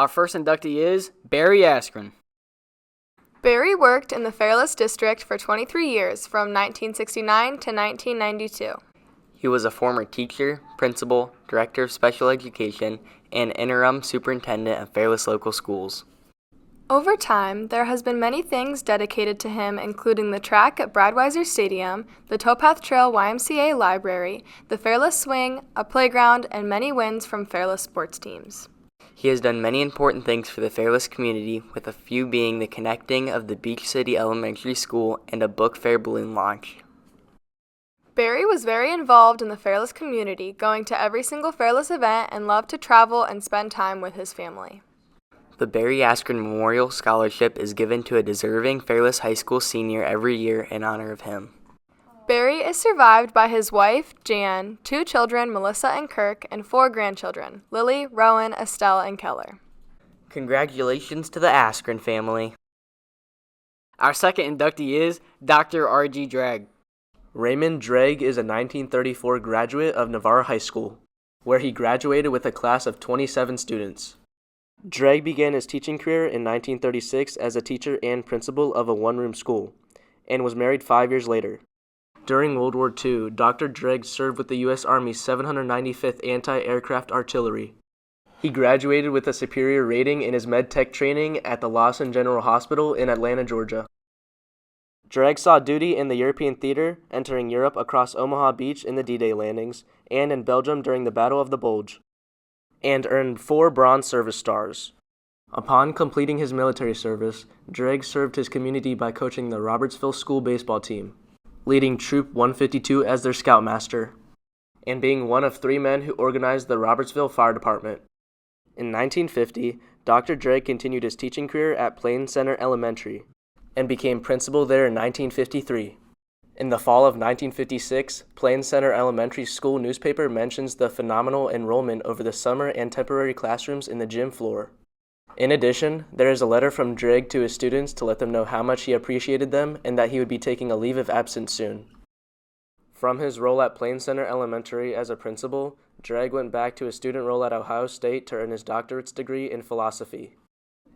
Our first inductee is Barry Askren. Barry worked in the Fairless district for 23 years, from 1969 to 1992. He was a former teacher, principal, director of special education, and interim superintendent of Fairless local schools. Over time, there has been many things dedicated to him, including the track at Bradweiser Stadium, the Towpath Trail YMCA Library, the Fairless Swing, a playground, and many wins from Fairless sports teams. He has done many important things for the Fairless community, with a few being the connecting of the Beach City Elementary School and a book fair balloon launch. Barry was very involved in the Fairless community, going to every single Fairless event and loved to travel and spend time with his family. The Barry Askren Memorial Scholarship is given to a deserving Fairless High School senior every year in honor of him. Barry is survived by his wife, Jan, 2 children, Melissa and Kirk, and 4 grandchildren, Lily, Rowan, Estelle, and Keller. Congratulations to the Askren family. Our second inductee is Dr. R.G. Drage. Raymond Drage is a 1934 graduate of Navarre High School, where he graduated with a class of 27 students. Drage began his teaching career in 1936 as a teacher and principal of a one-room school, and was married 5 years later. During World War II, Dr. Drage served with the U.S. Army's 795th Anti-Aircraft Artillery. He graduated with a superior rating in his med-tech training at the Lawson General Hospital in Atlanta, Georgia. Drage saw duty in the European theater, entering Europe across Omaha Beach in the D-Day landings, and in Belgium during the Battle of the Bulge, and earned 4 Bronze Service Stars. Upon completing his military service, Drage served his community by coaching the Robertsville School baseball team, leading Troop 152 as their scoutmaster, and being one of 3 men who organized the Robertsville Fire Department. In 1950, Dr. Drage continued his teaching career at Plains Center Elementary, and became principal there in 1953. In the fall of 1956, Plains Center Elementary School newspaper mentions the phenomenal enrollment over the summer and temporary classrooms in the gym floor. In addition, there is a letter from Drage to his students to let them know how much he appreciated them and that he would be taking a leave of absence soon. From his role at Plains Center Elementary as a principal, Drage went back to his student role at Ohio State to earn his doctorate's degree in philosophy.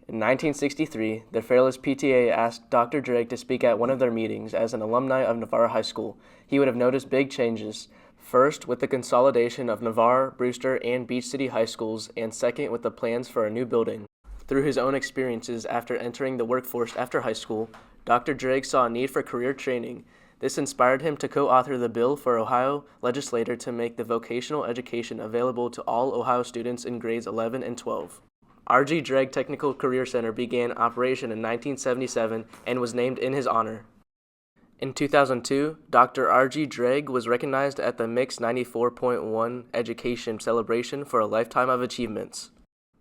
In 1963, the Fairless PTA asked Dr. Drage to speak at one of their meetings. As an alumni of Navarre High School, he would have noticed big changes. First, with the consolidation of Navarre, Brewster, and Beach City high schools, and second, with the plans for a new building. Through his own experiences after entering the workforce after high school, Dr. Drage saw a need for career training. This inspired him to co-author the bill for Ohio legislature to make the vocational education available to all Ohio students in grades 11 and 12. R.G. Drage Technical Career Center began operation in 1977 and was named in his honor. In 2002, Dr. R.G. Drage was recognized at the Mix 94.1 Education Celebration for a Lifetime of Achievements.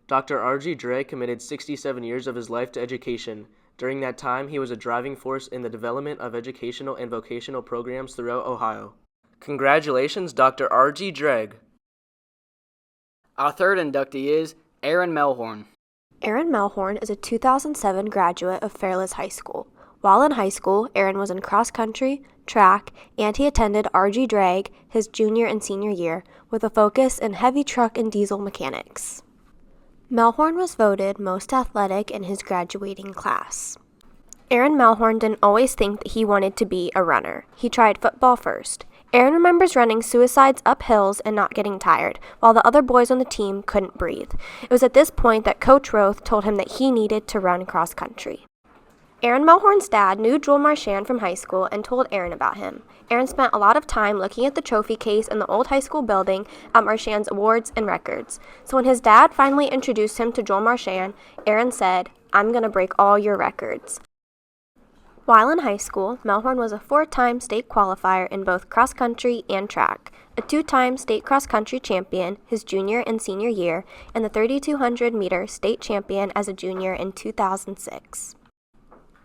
Dr. R.G. Drage committed 67 years of his life to education. During that time, he was a driving force in the development of educational and vocational programs throughout Ohio. Congratulations, Dr. R.G. Drage. Our third inductee is Aaron Melhorn. Aaron Melhorn is a 2007 graduate of Fairless High School. While in high school, Aaron was in cross country, track, and he attended R.G. Drage his junior and senior year with a focus in heavy truck and diesel mechanics. Melhorn was voted most athletic in his graduating class. Aaron Melhorn didn't always think that he wanted to be a runner. He tried football first. Aaron remembers running suicides up hills and not getting tired, while the other boys on the team couldn't breathe. It was at this point that Coach Roth told him that he needed to run cross country. Aaron Melhorn's dad knew Joel Marchand from high school and told Aaron about him. Aaron spent a lot of time looking at the trophy case in the old high school building at Marchand's awards and records. So when his dad finally introduced him to Joel Marchand, Aaron said, "I'm going to break all your records." While in high school, Melhorn was a 4-time state qualifier in both cross country and track, a 2-time state cross country champion his junior and senior year, and the 3,200-meter state champion as a junior in 2006.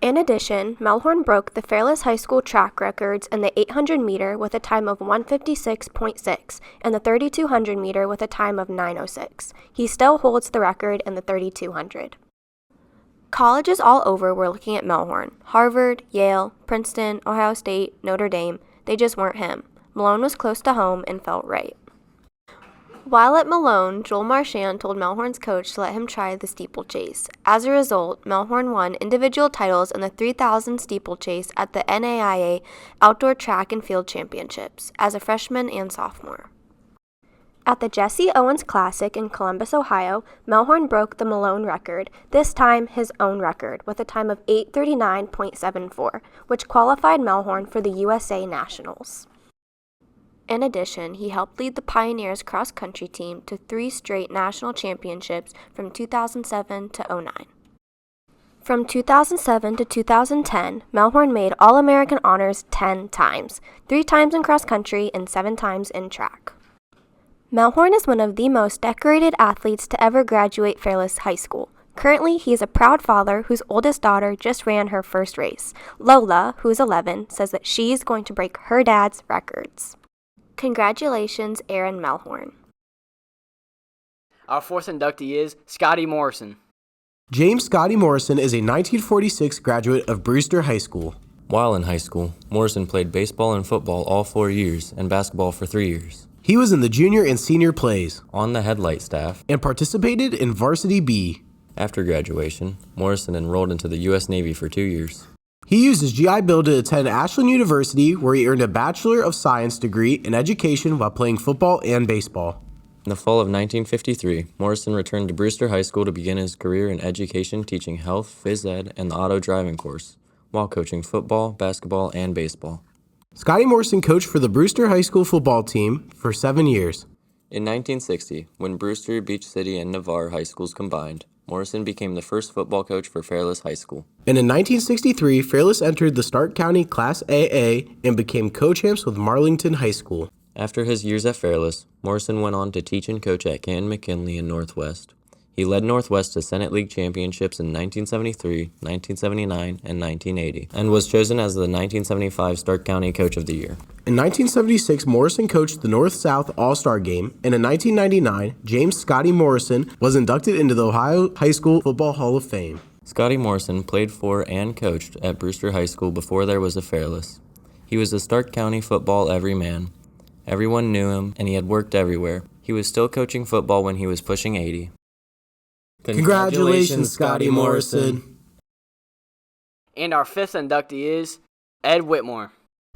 In addition, Melhorn broke the Fairless High School track records in the 800-meter with a time of 156.6 and the 3,200-meter with a time of 9:06. He still holds the record in the 3,200. Colleges all over were looking at Melhorn. Harvard, Yale, Princeton, Ohio State, Notre Dame. They just weren't him. Malone was close to home and felt right. While at Malone, Joel Marchand told Melhorn's coach to let him try the steeplechase. As a result, Melhorn won individual titles in the 3,000 steeplechase at the NAIA Outdoor Track and Field Championships as a freshman and sophomore. At the Jesse Owens Classic in Columbus, Ohio, Melhorn broke the Malone record, this time his own record, with a time of 8:39.74, which qualified Melhorn for the USA Nationals. In addition, he helped lead the Pioneers cross-country team to 3 straight national championships from 2007 to 2009. From 2007 to 2010, Melhorn made All-American honors 10 times, 3 times in cross-country and 7 times in track. Melhorn is one of the most decorated athletes to ever graduate Fairless High School. Currently, he is a proud father whose oldest daughter just ran her first race. Lola, who is 11, says that she is going to break her dad's records. Congratulations, Aaron Melhorn. Our fourth inductee is Scotty Morrison. James Scotty Morrison is a 1946 graduate of Brewster High School. While in high school, Morrison played baseball and football all 4 years and basketball for 3 years. He was in the junior and senior plays On the headlight staff, and participated in Varsity B. after graduation, Morrison enrolled into the U.S. Navy for 2 years. He used his GI Bill to attend Ashland University, where he earned a Bachelor of Science degree in education while playing football and baseball. In the fall of 1953, Morrison returned to Brewster High School to begin his career in education, teaching health, phys ed, and the auto driving course, while coaching football, basketball, and baseball. Scotty Morrison coached for the Brewster High School football team for 7 years. In 1960, when Brewster, Beach City, and Navarre high schools combined, Morrison became the first football coach for Fairless High School. And in 1963, Fairless entered the Stark County Class AA and became co-champs with Marlington High School. After his years at Fairless, Morrison went on to teach and coach at Canton McKinley in Northwest. He led Northwest to Senate League championships in 1973, 1979, and 1980, and was chosen as the 1975 Stark County Coach of the Year. In 1976, Morrison coached the North-South All-Star Game, and in 1999, James Scotty Morrison was inducted into the Ohio High School Football Hall of Fame. Scotty Morrison played for and coached at Brewster High School before there was a Fairless. He was a Stark County football everyman. Everyone knew him, and he had worked everywhere. He was still coaching football when he was pushing 80. Congratulations, Scotty Morrison. And our fifth inductee is Ed Whitmore.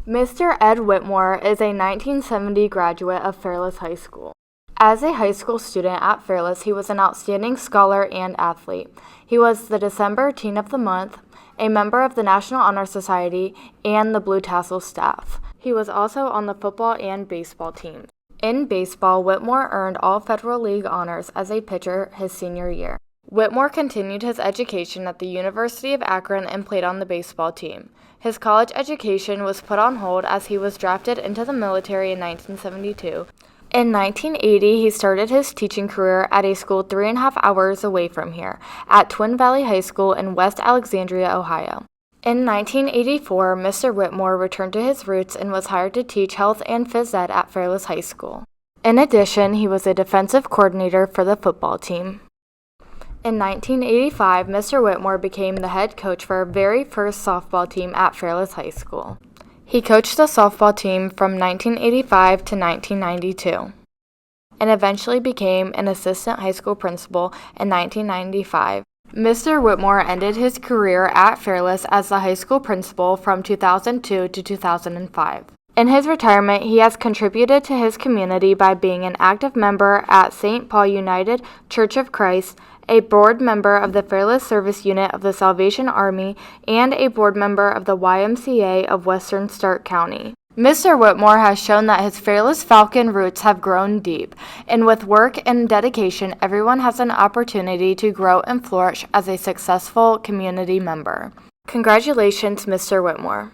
Mr. Ed Whitmore is a 1970 graduate of Fairless High School. As a high school student at Fairless, he was an outstanding scholar and athlete. He was the December Teen of the Month, a member of the National Honor Society, and the Blue Tassel staff. He was also on the football and baseball teams. In baseball, Whitmore earned all Federal League honors as a pitcher his senior year. Whitmore continued his education at the University of Askren and played on the baseball team. His college education was put on hold as he was drafted into the military in 1972. In 1980, he started his teaching career at a school 3.5 hours away from here, at Twin Valley High School in West Alexandria, Ohio. In 1984, Mr. Whitmore returned to his roots and was hired to teach health and phys ed at Fairless High School. In addition, he was a defensive coordinator for the football team. In 1985, Mr. Whitmore became the head coach for our very first softball team at Fairless High School. He coached the softball team from 1985 to 1992, and eventually became an assistant high school principal in 1995. Mr. Whitmore ended his career at Fairless as the high school principal from 2002 to 2005. In his retirement, he has contributed to his community by being an active member at St. Paul United Church of Christ, a board member of the Fairless Service Unit of the Salvation Army, and a board member of the YMCA of Western Stark County. Mr. Whitmore has shown that his Fairless Falcon roots have grown deep, and with work and dedication, everyone has an opportunity to grow and flourish as a successful community member. Congratulations, Mr. Whitmore.